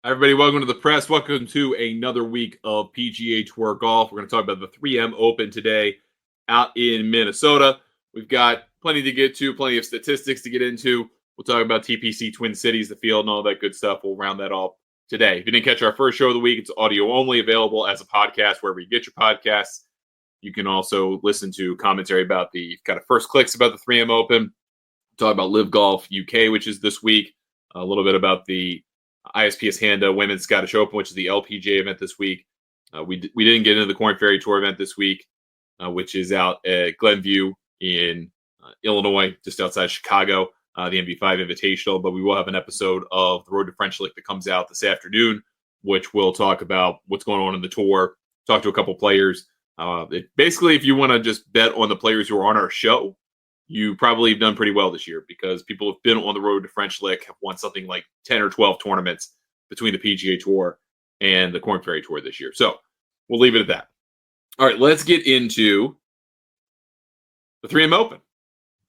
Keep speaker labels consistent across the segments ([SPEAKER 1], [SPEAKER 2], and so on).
[SPEAKER 1] Hi, everybody. Welcome to the press. Welcome to another week of PGA Tour golf. We're going to talk about the 3M Open today out in Minnesota. We've got plenty to get to, plenty of statistics to get into. We'll talk about TPC Twin Cities, the field, and all that good stuff. We'll round that off today. If you didn't catch our first show of the week, it's audio only, available as a podcast wherever you get your podcasts. You can also listen to commentary about the kind of first clicks about the 3M Open. Talk about Live Golf UK, which is this week. A little bit about the ISPS Handa Women's Scottish Open, which is the LPGA event this week. We didn't get into the Corn Ferry Tour event this week, which is out at Glenview in Illinois, just outside Chicago, the MB5 Invitational. But we will have an episode of the Road to French Lick that comes out this afternoon, which will talk about what's going on in the tour, talk to a couple players. Basically, if you want to just bet on the players who are on our show, you probably have done pretty well this year because people have been on the road to French Lick, have won something like 10 or 12 tournaments between the PGA Tour and the Corn Ferry Tour this year. So we'll leave it at that. All right, let's get into the 3M Open.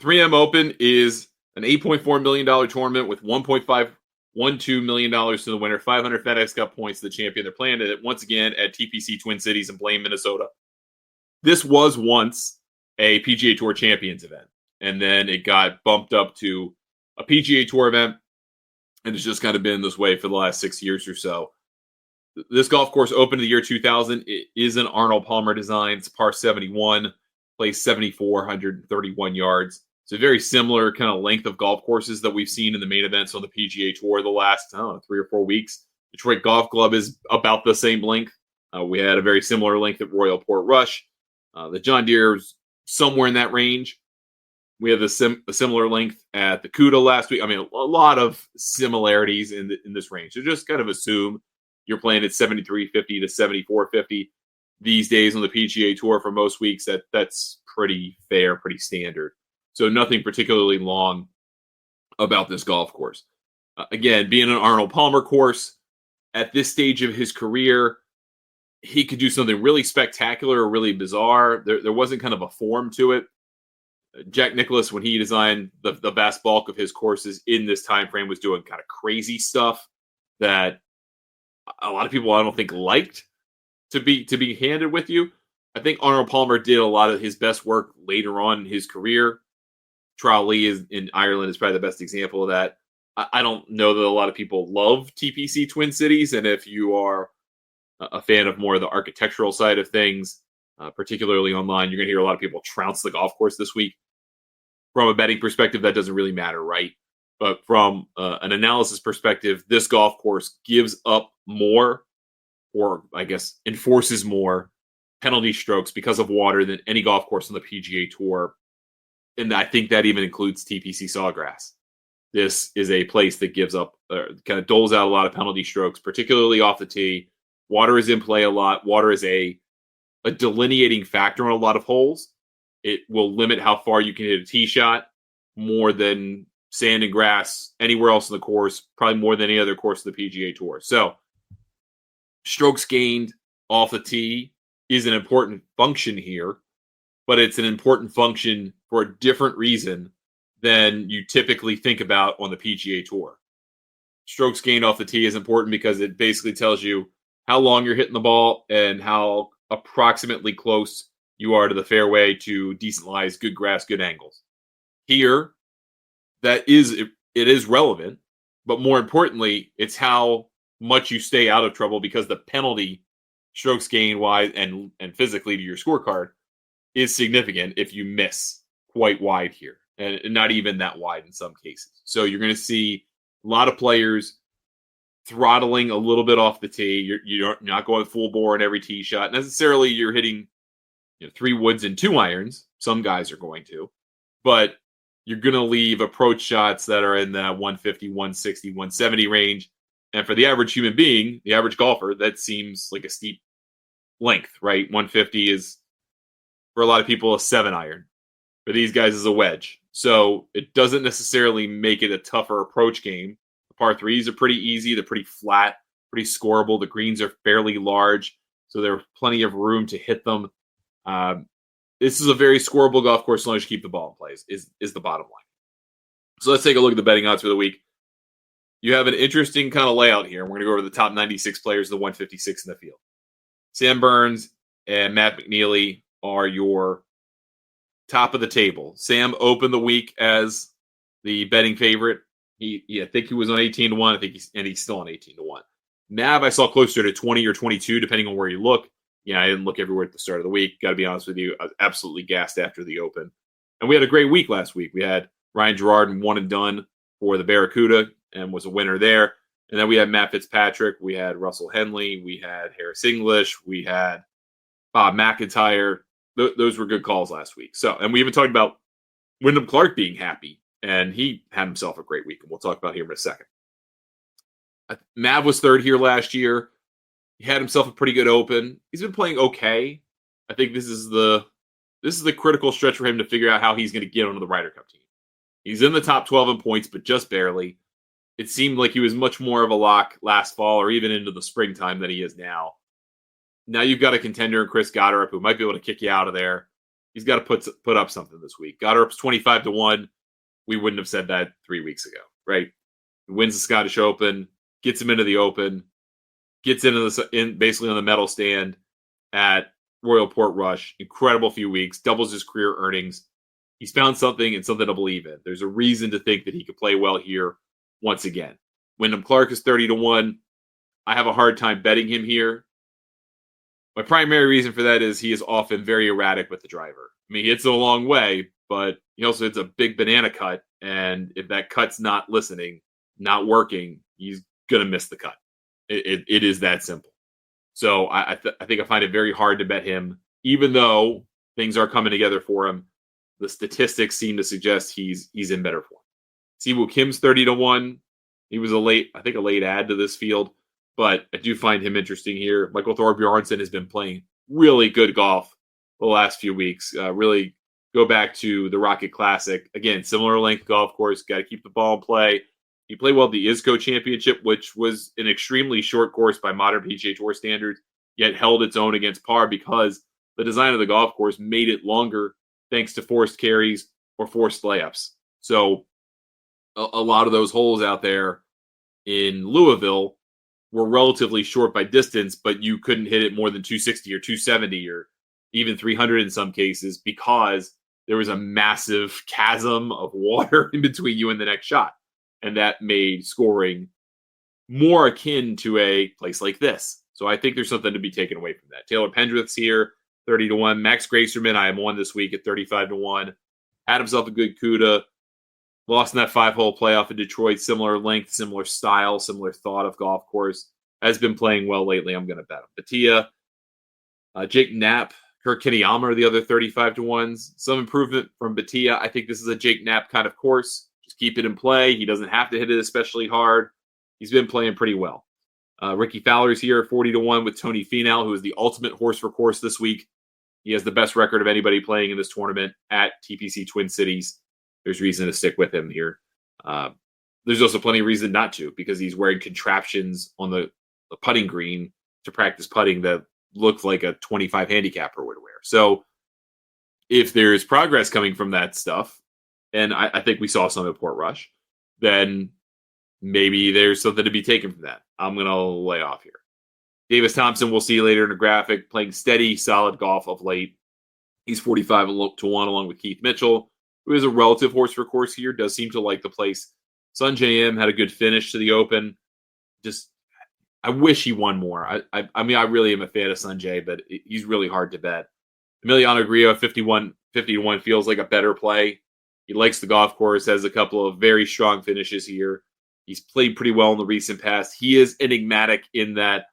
[SPEAKER 1] 3M Open is an $8.4 million tournament with $1.512 million to the winner, 500 FedEx Cup points to the champion. They're playing it once again at TPC Twin Cities in Blaine, Minnesota. This was once a PGA Tour Champions event. And then it got bumped up to a PGA Tour event. And it's just kind of been this way for the last 6 years or so. This golf course opened in the year 2000. It is an Arnold Palmer design. It's par 71, plays 7,431 yards. It's a very similar kind of length of golf courses that we've seen in the main events on the PGA Tour the last, 3 or 4 weeks. Detroit Golf Club is about the same length. We had a very similar length at Royal Portrush. The John Deere is somewhere in that range. We have a similar length at the CUDA last week. I mean, a lot of similarities in this range. So just kind of assume you're playing at 73.50 to 74.50 these days on the PGA Tour for most weeks. That's pretty fair, pretty standard. So nothing particularly long about this golf course. Again, being an Arnold Palmer course, at this stage of his career, he could do something really spectacular or really bizarre. There wasn't kind of a form to it. Jack Nicklaus, when he designed the vast bulk of his courses in this time frame, was doing kind of crazy stuff that a lot of people I don't think liked to be handed with you. I think Arnold Palmer did a lot of his best work later on in his career. Trowley is in Ireland is probably the best example of that. I don't know that a lot of people love TPC Twin Cities, and if you are a fan of more of the architectural side of things, particularly online, you're going to hear a lot of people trounce the golf course this week. From a betting perspective, that doesn't really matter, right? But from an analysis perspective, this golf course gives up more, or I guess enforces more penalty strokes because of water than any golf course on the PGA Tour. And I think that even includes TPC Sawgrass. This is a place that gives up, kind of doles out a lot of penalty strokes, particularly off the tee. Water is in play a lot. Water is a delineating factor on a lot of holes. It will limit how far you can hit a tee shot more than sand and grass anywhere else in the course, probably more than any other course of the PGA Tour. So strokes gained off the tee is an important function here, but it's an important function for a different reason than you typically think about on the PGA Tour. Strokes gained off the tee is important because it basically tells you how long you're hitting the ball and how approximately close you are to the fairway to decent lies, good grass, good angles. Here, it is relevant, but more importantly, it's how much you stay out of trouble because the penalty, strokes gained wise and physically to your scorecard, is significant if you miss quite wide here, and not even that wide in some cases. So you're going to see a lot of players throttling a little bit off the tee. You're not going full bore in every tee shot. Necessarily, you're hitting 3 woods and 2 irons. Some guys are going to, but you're going to leave approach shots that are in that 150, 160, 170 range. And for the average human being, the average golfer, that seems like a steep length, right? 150 is, for a lot of people, a 7 iron. For these guys, is a wedge. So it doesn't necessarily make it a tougher approach game. The par 3s are pretty easy. They're pretty flat, pretty scoreable. The greens are fairly large, so there's plenty of room to hit them. This is a very scoreable golf course as long as you keep the ball in play, is the bottom line. So let's take a look at the betting odds for the week. you have an interesting kind of layout here. We're going to go over the top 96 players, the 156 in the field. Sam Burns and Matt McNeely are your top of the table. Sam opened the week as the betting favorite. I think he was on 18-1. I think he's still on 18-1. Mav, I saw closer to 20 or 22, depending on where you look. I didn't look everywhere at the start of the week. Got to be honest with you, I was absolutely gassed after the Open. And we had a great week last week. We had Ryan Gerard one and done for the Barracuda and was a winner there. And then we had Matt Fitzpatrick. We had Russell Henley. We had Harris English. We had Bob McIntyre. Those were good calls last week. And we even talked about Wyndham Clark being happy. And he had himself a great week. And we'll talk about him in a second. Mav was third here last year. He had himself a pretty good Open. He's been playing okay. I think this is the critical stretch for him to figure out how he's going to get onto the Ryder Cup team. He's in the top 12 in points, but just barely. It seemed like he was much more of a lock last fall or even into the springtime than he is now. Now you've got a contender in Chris Gotterup who might be able to kick you out of there. He's got to put up something this week. Gotterup's 25-1. We wouldn't have said that 3 weeks ago, right? He wins the Scottish Open, gets him into the Open, gets basically on the medal stand at Royal Portrush. Incredible few weeks, doubles his career earnings. He's found something and something to believe in. There's a reason to think that he could play well here once again. Wyndham Clark is 30-1. I have a hard time betting him here. My primary reason for that is he is often very erratic with the driver. I mean, he hits it a long way, but he also hits a big banana cut. And if that cut's not listening, not working, he's going to miss the cut. It is that simple. So I think I find it very hard to bet him, even though things are coming together for him. The statistics seem to suggest he's in better form. Siwoo Kim's 30-1. He was a late add to this field, but I do find him interesting here. Michael Thorbjornsen has been playing really good golf the last few weeks. Really go back to the Rocket Classic. Again, similar length golf course. Got to keep the ball in play. He played well at the ISCO Championship, which was an extremely short course by modern PGA Tour standards, yet held its own against par because the design of the golf course made it longer thanks to forced carries or forced layups. So a lot of those holes out there in Louisville were relatively short by distance, but you couldn't hit it more than 260 or 270 or even 300 in some cases because there was a massive chasm of water in between you and the next shot. And that made scoring more akin to a place like this. So I think there's something to be taken away from that. Taylor Pendrith's here, 30-1. Max Gracerman, I am on this week at 35-1. Had himself a good CUDA. Lost in that 5-hole playoff in Detroit. Similar length, similar style, similar thought of golf course. Has been playing well lately. I'm going to bet him. Batia, Jake Knapp, Kurt Kitayama are the other 35-1s. Some improvement from Batia. I think this is a Jake Knapp kind of course. Just keep it in play. He doesn't have to hit it especially hard. He's been playing pretty well. Ricky Fowler's here at 40-1 with Tony Finau, who is the ultimate horse for course this week. He has the best record of anybody playing in this tournament at TPC Twin Cities. There's reason to stick with him here. There's also plenty of reason not to because he's wearing contraptions on the putting green to practice putting that look like a 25 handicapper would wear. So if there's progress coming from that stuff, and I think we saw some at Portrush, then maybe there's something to be taken from that. I'm going to lay off here. Davis Thompson, we'll see later in the graphic, playing steady, solid golf of late. He's 45-1 along with Keith Mitchell, who is a relative horse for course here, does seem to like the place. Sungjae Im had a good finish to the Open. Just, I wish he won more. I mean, I really am a fan of Sungjae, but he's really hard to bet. Emiliano Grillo, 50-1 feels like a better play. He likes the golf course, has a couple of very strong finishes here. He's played pretty well in the recent past. He is enigmatic in that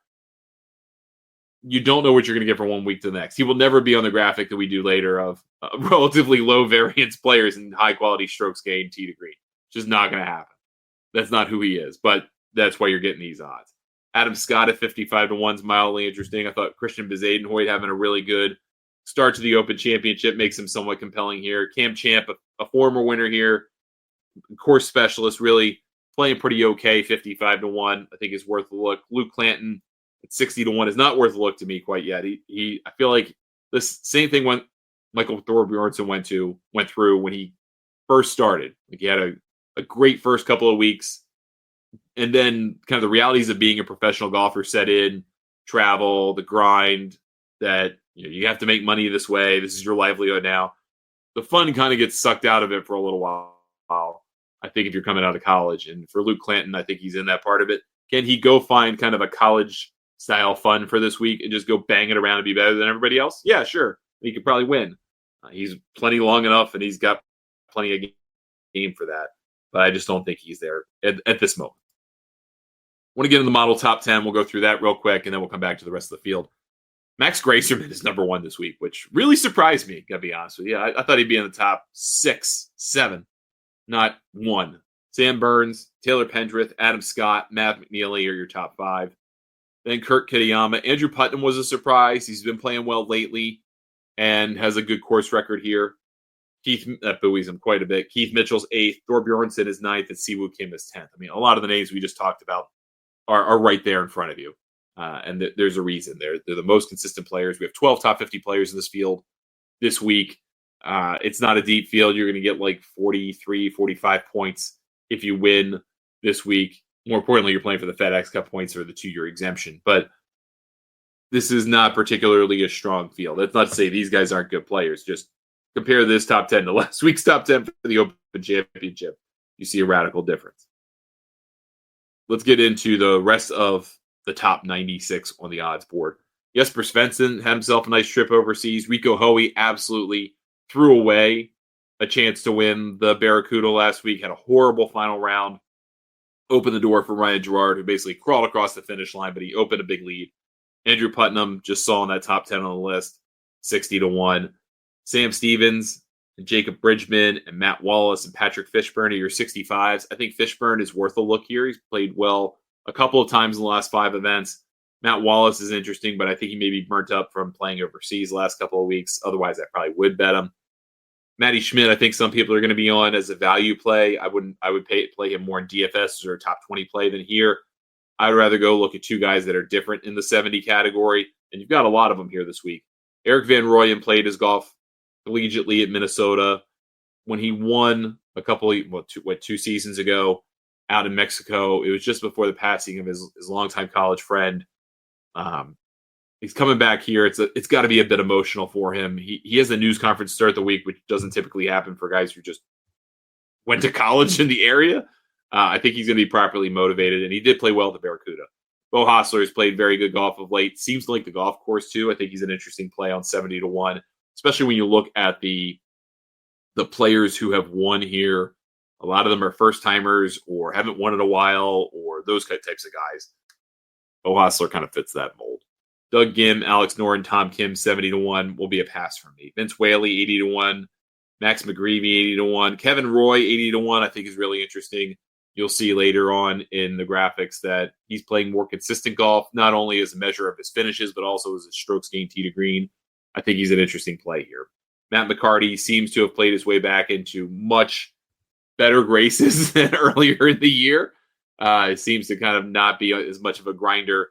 [SPEAKER 1] you don't know what you're going to get from 1 week to the next. He will never be on the graphic that we do later of relatively low variance players and high quality strokes gained tee to green. Just not going to happen. That's not who he is, but that's why you're getting these odds. Adam Scott at 55-1 is mildly interesting. I thought Christian Bezadenhout having a really good start to the Open Championship makes him somewhat compelling here. Cam Champ, a former winner here, course specialist, really playing pretty okay, 55-1. I think is worth a look. Luke Clanton at 60-1 is not worth a look to me quite yet. I feel like this same thing when Michael Thorbjornsen went through when he first started. Like he had a great first couple of weeks, And then kind of the realities of being a professional golfer set in, travel, the grind, that you have to make money this way. This is your livelihood now. The fun kind of gets sucked out of it for a little while. I think if you're coming out of college, and for Luke Clanton, I think he's in that part of it. Can he go find kind of a college style fun for this week and just go bang it around and be better than everybody else? Yeah, sure. He could probably win. He's plenty long enough, and he's got plenty of game for that. But I just don't think he's there at this moment. I want to get in the model top 10. We'll go through that real quick, and then we'll come back to the rest of the field. Max Gracerman is number 1 this week, which really surprised me, gotta be honest with you. I thought he'd be in the top 6, 7, not 1. Sam Burns, Taylor Pendrith, Adam Scott, Matt McNeely are your top 5. Then Kurt Kitayama. Andrew Putnam was a surprise. He's been playing well lately and has a good course record here. That buoys him quite a bit. Keith Mitchell's 8th. Thor Bjornsson is 9th, and Siwoo Kim is 10th. I mean, a lot of the names we just talked about are right there in front of you. And there's a reason. They're the most consistent players. We have 12 top 50 players in this field this week. It's not a deep field. You're going to get like 43, 45 points if you win this week. More importantly, you're playing for the FedEx Cup points or the 2-year exemption. But this is not particularly a strong field. That's not to say these guys aren't good players. Just compare this top 10 to last week's top 10 for the Open Championship. You see a radical difference. Let's get into the rest of the top 96 on the odds board. Jesper Svensson had himself a nice trip overseas. Rico Hoey absolutely threw away a chance to win the Barracuda last week. Had a horrible final round. Opened the door for Ryan Gerard, who basically crawled across the finish line, but he opened a big lead. Andrew Putnam just saw in that top 10 on the list, 60-1. Sam Stevens, and Jacob Bridgman, and Matt Wallace, and Patrick Fishburne are your 65s. I think Fishburne is worth a look here. He's played well a couple of times in the last 5 events. Matt Wallace is interesting, but I think he may be burnt up from playing overseas the last couple of weeks. Otherwise, I probably would bet him. Matty Schmidt, I think some people are going to be on as a value play. I would play him more in DFS or a top 20 play than here. I'd rather go look at 2 guys that are different in the 70 category, and you've got a lot of them here this week. Eric Van Rooyen played his golf collegiately at Minnesota. When he won a couple of, 2 seasons ago out in Mexico, it was just before the passing of his longtime college friend. He's coming back here. It's got to be a bit emotional for him. He has a news conference start the week, which doesn't typically happen for guys who just went to college in the area. I think he's going to be properly motivated, and he did play well at the Barracuda. Bo Hostler has played very good golf of late. Seems to like the golf course, too. I think he's an interesting play on 70-1, especially when you look at the players who have won here. A lot of them are first-timers or haven't won in a while or those types of guys. Bo Hostler kind of fits that mold. Doug Gim, Alex Noren, Tom Kim, 70-1 will be a pass from me. Vince Whaley, 80-1. Max McGreevy, 80-1. Kevin Roy, 80-1, I think is really interesting. You'll see later on in the graphics that he's playing more consistent golf, not only as a measure of his finishes, but also as his strokes gained tee to green. I think he's an interesting play here. Matt McCarty seems to have played his way back into much better graces than earlier in the year. It seems to kind of not be as much of a grinder.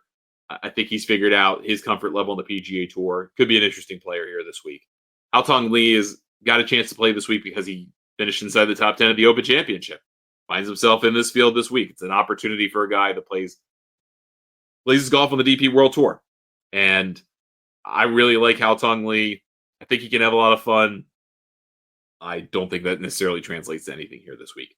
[SPEAKER 1] I think he's figured out his comfort level on the PGA Tour. Could be an interesting player here this week. Haotong Lee has got a chance to play this week because he finished inside the top 10 of the Open Championship. Finds himself in this field this week. It's an opportunity for a guy that plays his golf on the DP World Tour. And I really like Haotong Lee. I think he can have a lot of fun. I don't think that necessarily translates to anything here this week.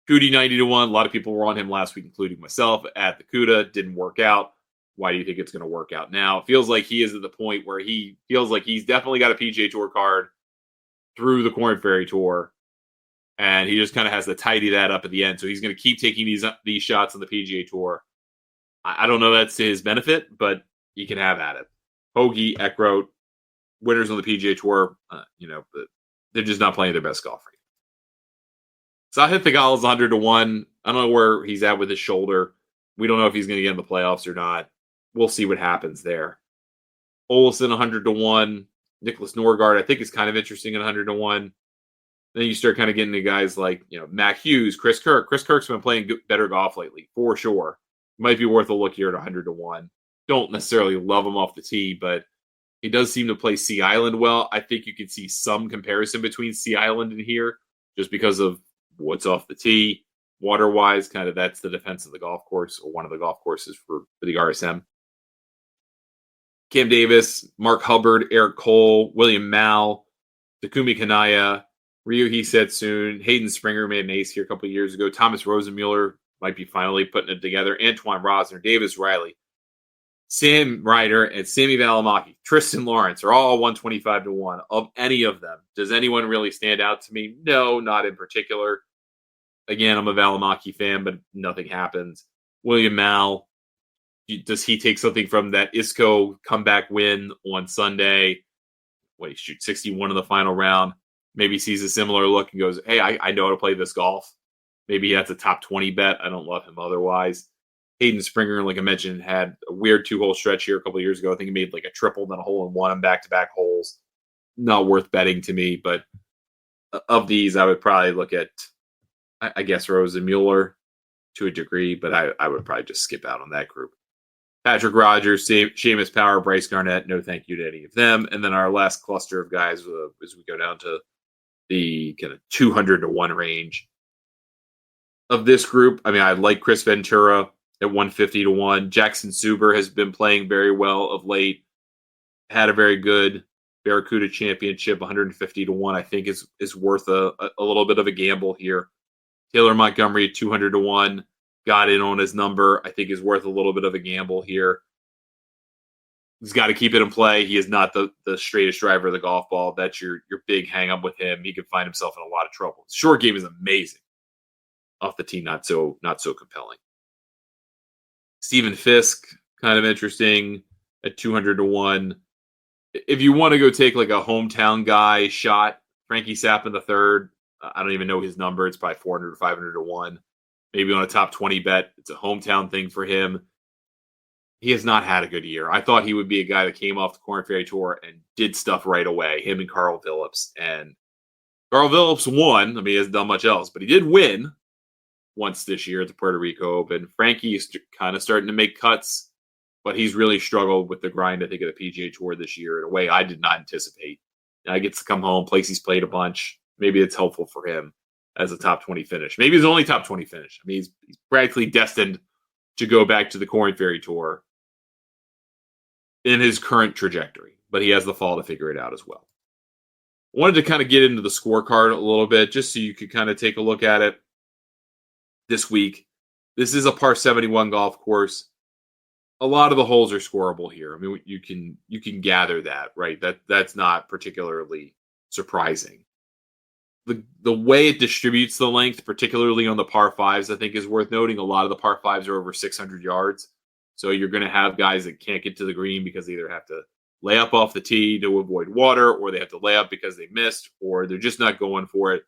[SPEAKER 1] Cootie, 90-1. A lot of people were on him last week, including myself, at the CUDA. Didn't work out. Why do you think it's going to work out now? It feels like he is at the point where he feels like he's definitely got a PGA Tour card through the Korn Ferry Tour. And he just kind of has to tidy that up at the end. So he's going to keep taking these shots on the PGA Tour. I don't know that's to his benefit, but he can have at it. Hoagie, Eckroat, winners on the PGA Tour, they're just not playing their best golf right now. Sahith Theegala is 100-1. I don't know where he's at with his shoulder. We don't know if he's going to get in the playoffs or not. We'll see what happens there. Olesen, 100-1. Nicholas Norgard, I think, is kind of interesting at 100-1. Then you start kind of getting to guys like, Mac Hughes, Chris Kirk. Chris Kirk's been playing better golf lately, for sure. Might be worth a look here at 100-1. Don't necessarily love him off the tee, but he does seem to play Sea Island well. I think you can see some comparison between Sea Island and here, just because of what's off the tee. water-wise. Kind of that's the defense of the golf course, or one of the golf courses for the RSM. Cam Davis, Mark Hubbard, Eric Cole, William Mal, Takumi Kanaya, Ryuhei Setsune, Hayden Springer made an ace here a couple of years ago. Thomas Rosenmuller might be finally putting it together. Antoine Rosner, Davis Riley, Sam Ryder, and Sammy Valimaki, Tristan Lawrence are all 125-1. Of any of them, does anyone really stand out to me? No, not in particular. Again, I'm a Valimaki fan, but nothing happens. William Mal, does he take something from that ISCO comeback win on Sunday? He shoots 61 in the final round. Maybe sees a similar look and goes, hey, I know how to play this golf. Maybe that's a top 20 bet. I don't love him otherwise. Hayden Springer, like I mentioned, had a weird 2-hole stretch here a couple of years ago. I think he made like a triple, then a hole in one on back-to-back holes. Not worth betting to me, but of these, I would probably look at, I guess, Rosenmuller to a degree, but I would probably just skip out on that group. Patrick Rogers, Seamus Power, Bryce Garnett, no thank you to any of them. And then our last cluster of guys as we go down to the kind of 200-1 range. Of this group, I mean, I like Chris Ventura at 150-1. Jackson Suber has been playing very well of late. Had a very good Barracuda Championship, 150-1. I think is worth a little bit of a gamble here. Taylor Montgomery at 200-1. Got in on his number. I think is worth a little bit of a gamble here. He's got to keep it in play. He is not the straightest driver of the golf ball. That's your big hang up with him. He could find himself in a lot of trouble. His short game is amazing. Off the tee, not so compelling. Stephen Fisk, kind of interesting at 200-1. If you want to go take like a hometown guy shot, Frankie Sapp in the third. I don't even know his number. It's probably 400 or 500-1. Maybe on a top 20 bet. It's a hometown thing for him. He has not had a good year. I thought he would be a guy that came off the Korn Ferry Tour and did stuff right away, him and Carl Phillips. And Carl Phillips won. I mean, he hasn't done much else, but he did win once this year at the Puerto Rico Open. Frankie is kind of starting to make cuts, but he's really struggled with the grind, I think, of the PGA Tour this year in a way I did not anticipate. Now he gets to come home, place he's played a bunch. Maybe it's helpful for him as a top 20 finish. Maybe his only top 20 finish. I mean, he's practically destined to go back to the Korn Ferry Tour in his current trajectory, but he has the fall to figure it out as well. Wanted to kind of get into the scorecard a little bit just so you could kind of take a look at it this week. This is a par 71 golf course. A lot of the holes are scoreable here. I mean, you can gather that, right? That's not particularly surprising. The way it distributes the length, particularly on the par fives, I think is worth noting. A lot of the par fives are over 600 yards. So you're going to have guys that can't get to the green because they either have to lay up off the tee to avoid water, or they have to lay up because they missed, or they're just not going for it.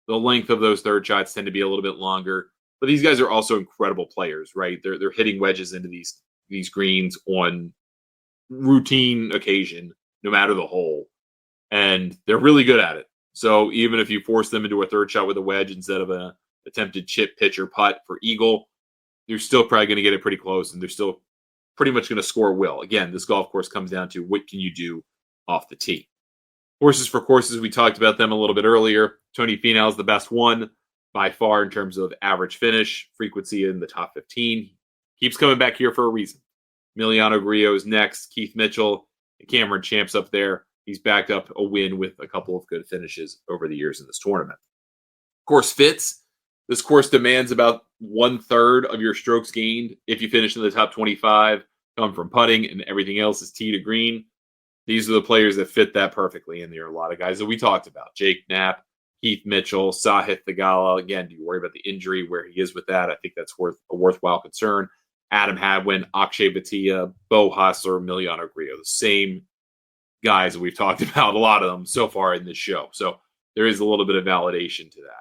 [SPEAKER 1] The length of those third shots tend to be a little bit longer. But these guys are also incredible players, right? They're hitting wedges into these greens on routine occasion, no matter the hole. And they're really good at it. So even if you force them into a third shot with a wedge instead of an attempted chip, pitch, or putt for eagle, you're still probably going to get it pretty close, and they're still pretty much going to score well. Again, this golf course comes down to what can you do off the tee. Horses for courses, we talked about them a little bit earlier. Tony Finau is the best one by far in terms of average finish, frequency in the top 15. Keeps coming back here for a reason. Emiliano Grillo is next. Keith Mitchell and Cameron Champ's up there. He's backed up a win with a couple of good finishes over the years in this tournament. Course fits. This course demands about 1/3 of your strokes gained if you finish in the top 25, come from putting, and everything else is tee to green. These are the players that fit that perfectly, and there are a lot of guys that we talked about. Jake Knapp, Keith Mitchell, Sahith Theegala. Again, do you worry about the injury, where he is with that? I think that's a worthwhile concern. Adam Hadwin, Akshay Bhatia, Bo Hostler, Emiliano Grillo. The same guys that we've talked about, a lot of them so far in this show. So there is a little bit of validation to that.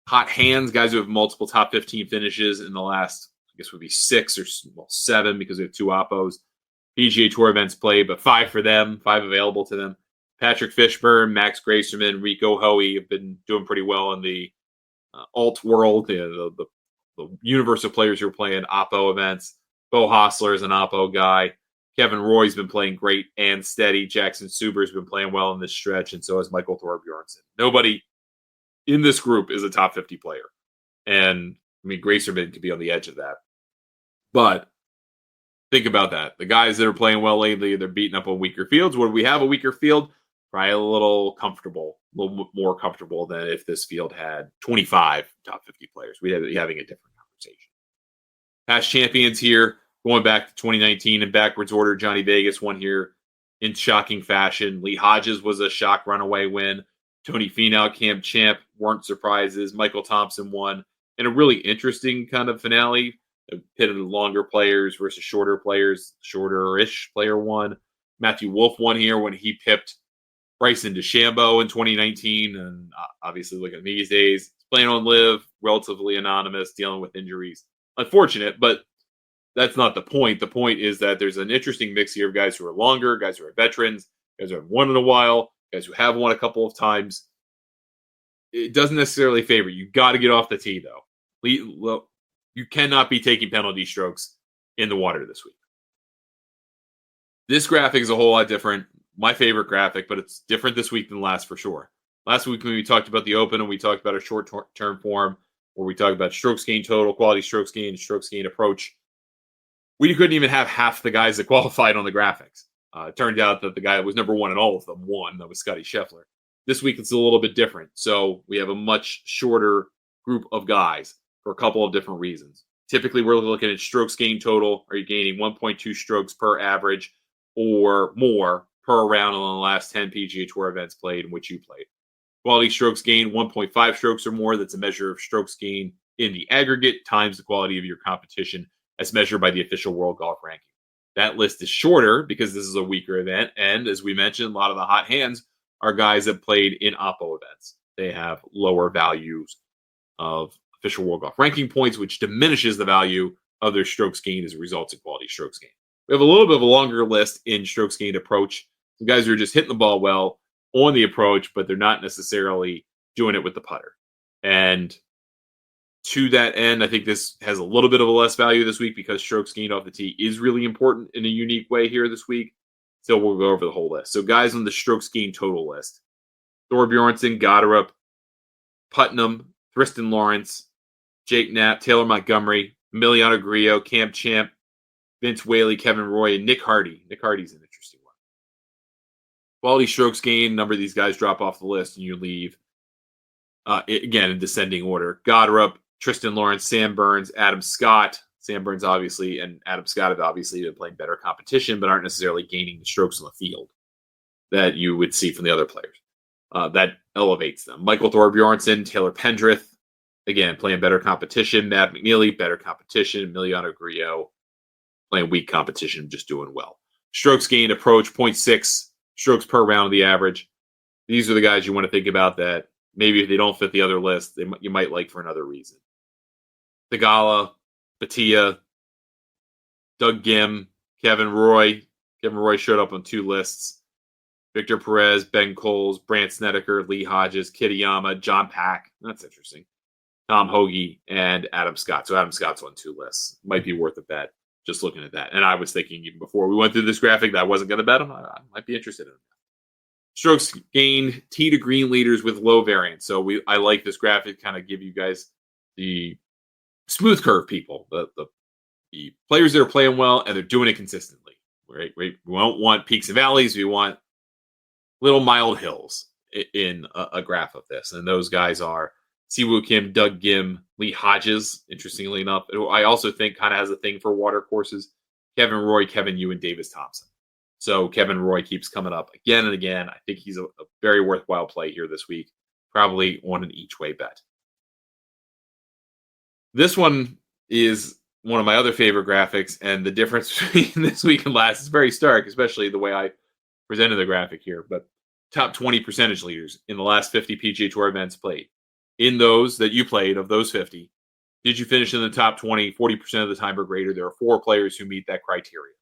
[SPEAKER 1] Hot hands, guys who have multiple top 15 finishes in the last, I guess would be 6 or 7 because we have 2 Oppos. PGA Tour events played, but 5 for them, 5 available to them. Patrick Fishburne, Max Grayserman, Rico Hoey have been doing pretty well in the alt world, the universe of players who are playing Oppo events. Bo Hostler is an Oppo guy. Kevin Roy's been playing great and steady. Jackson Suber's been playing well in this stretch, and so has Michael Thorbjornsen. Nobody in this group is a top 50 player. And I mean, Gracerman could be on the edge of that. But think about that. The guys that are playing well lately, they're beating up on weaker fields. Would we have a weaker field? Probably a little little more comfortable than if this field had 25 top 50 players. We'd be having a different conversation. Past champions here, going back to 2019 in backwards order. Johnny Vegas won here in shocking fashion. Lee Hodges was a shock runaway win. Tony Finau, camp champ, weren't surprises. Michael Thompson won in a really interesting kind of finale. Pitted longer players versus shorter players. Shorter-ish player won. Matthew Wolff won here when he pipped Bryson DeChambeau in 2019. And obviously, look at these days. He's playing on live, relatively anonymous, dealing with injuries. Unfortunate, but that's not the point. The point is that there's an interesting mix here of guys who are longer, guys who are veterans, guys who have won in a while, guys who have won a couple of times. It doesn't necessarily favor. You got to get off the tee, though. You cannot be taking penalty strokes in the water this week. This graphic is a whole lot different. My favorite graphic, but it's different this week than last for sure. Last week when we talked about the Open and we talked about a short-term form, where we talked about strokes gained total, quality strokes gained approach, we couldn't even have half the guys that qualified on the graphics. It turned out that the guy that was number one in all of them won. That was Scotty Scheffler. This week it's a little bit different. So we have a much shorter group of guys for a couple of different reasons. Typically, we're looking at strokes gained total. Are you gaining 1.2 strokes per average or more per round on the last 10 PGA Tour events played in which you played? Quality strokes gained, 1.5 strokes or more. That's a measure of strokes gained in the aggregate times the quality of your competition as measured by the official World Golf Ranking. That list is shorter because this is a weaker event. And as we mentioned, a lot of the hot hands are guys that played in Oppo events. They have lower values of official World Golf Ranking points, which diminishes the value of their strokes gained as a result of quality strokes gained. We have a little bit of a longer list in strokes gained approach. Some guys who are just hitting the ball well on the approach, but they're not necessarily doing it with the putter. And to that end, I think this has a little bit of a less value this week because strokes gained off the tee is really important in a unique way here this week. So we'll go over the whole list. So guys on the strokes gained total list: Thorbjornsen, Goddard, Putnam, Tristan Lawrence, Jake Knapp, Taylor Montgomery, Emiliano Grillo, Cam Champ, Vince Whaley, Kevin Roy, and Nick Hardy. Nick Hardy's an interesting one. Quality strokes gained, a number of these guys drop off the list and you leave, again, in descending order. Goddard, Tristan Lawrence, Sam Burns, Adam Scott. Sam Burns, obviously, and Adam Scott have obviously been playing better competition, but aren't necessarily gaining the strokes on the field that you would see from the other players. That elevates them. Michael Thorbjornsen, Taylor Pendrith, again, playing better competition. Matt McNeely, better competition. Emiliano Grillo, playing weak competition, just doing well. Strokes gained approach, 0.6 strokes per round of the average. These are the guys you want to think about that maybe if they don't fit the other list, you might like for another reason. Thigala, Batia, Doug Gim, Kevin Roy. Kevin Roy showed up on 2 lists. Victor Perez, Ben Coles, Brant Snedeker, Lee Hodges, Kitayama, John Pack. That's interesting. Tom Hoagie, and Adam Scott. So Adam Scott's on 2 lists. Might be worth a bet just looking at that. And I was thinking even before we went through this graphic that I wasn't going to bet him. I might be interested in him. Strokes gained, tee to green leaders with low variance. So I like this graphic to kind of give you guys the smooth curve people, the players that are playing well and they're doing it consistently. Right? We don't want peaks and valleys. We want little mild hills in a graph of this. And those guys are Siwoo Kim, Doug Gim, Lee Hodges, interestingly enough. I also think kind of has a thing for water courses. Kevin Roy, Kevin Yu, and Davis Thompson. So Kevin Roy keeps coming up again and again. I think he's a very worthwhile play here this week, probably on an each-way bet. This one is one of my other favorite graphics, and the difference between this week and last is very stark, especially the way I presented the graphic here. But top 20 percentage leaders in the last 50 PGA Tour events played. In those that you played, of those 50, did you finish in the top 20, 40% of the time or greater? There are 4 players who meet that criteria.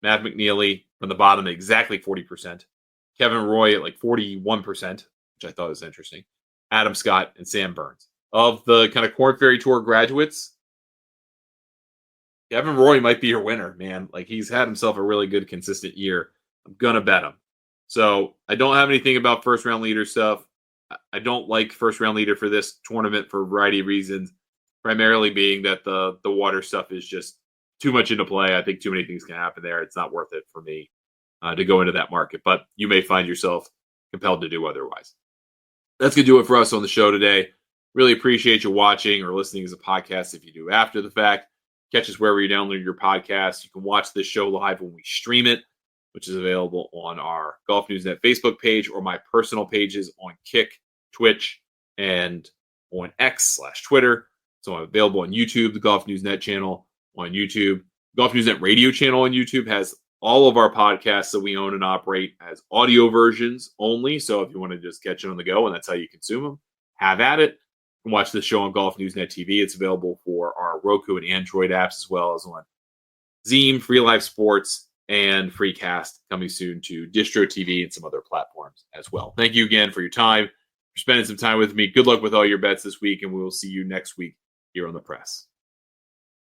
[SPEAKER 1] Matt McNeely from the bottom at exactly 40%. Kevin Roy at like 41%, which I thought was interesting. Adam Scott and Sam Burns. Of the kind of Korn Ferry Tour graduates, Kevin Roy might be your winner, man. Like, he's had himself a really good, consistent year. I'm going to bet him. So I don't have anything about first-round leader stuff. I don't like first round leader for this tournament for a variety of reasons, primarily being that the water stuff is just too much into play. I think too many things can happen there. It's not worth it for me to go into that market, but you may find yourself compelled to do otherwise. That's going to do it for us on the show today. Really appreciate you watching or listening as a podcast if you do after the fact. Catch us wherever you download your podcast. You can watch this show live when we stream it, which is available on our Golf News Net Facebook page or my personal pages on Kick, Twitch, and on X/Twitter. So I'm available on YouTube, the Golf News Net channel on YouTube. Golf News Net radio channel on YouTube has all of our podcasts that we own and operate as audio versions only. So if you want to just catch it on the go and that's how you consume them, have at it. You can watch this show on Golf News Net TV. It's available for our Roku and Android apps as well as on Zeem, Free Live Sports, and Freecast, coming soon to Distro TV and some other platforms as well. Thank you again for your time, for spending some time with me. Good luck with all your bets this week, and we will see you next week here on The Press.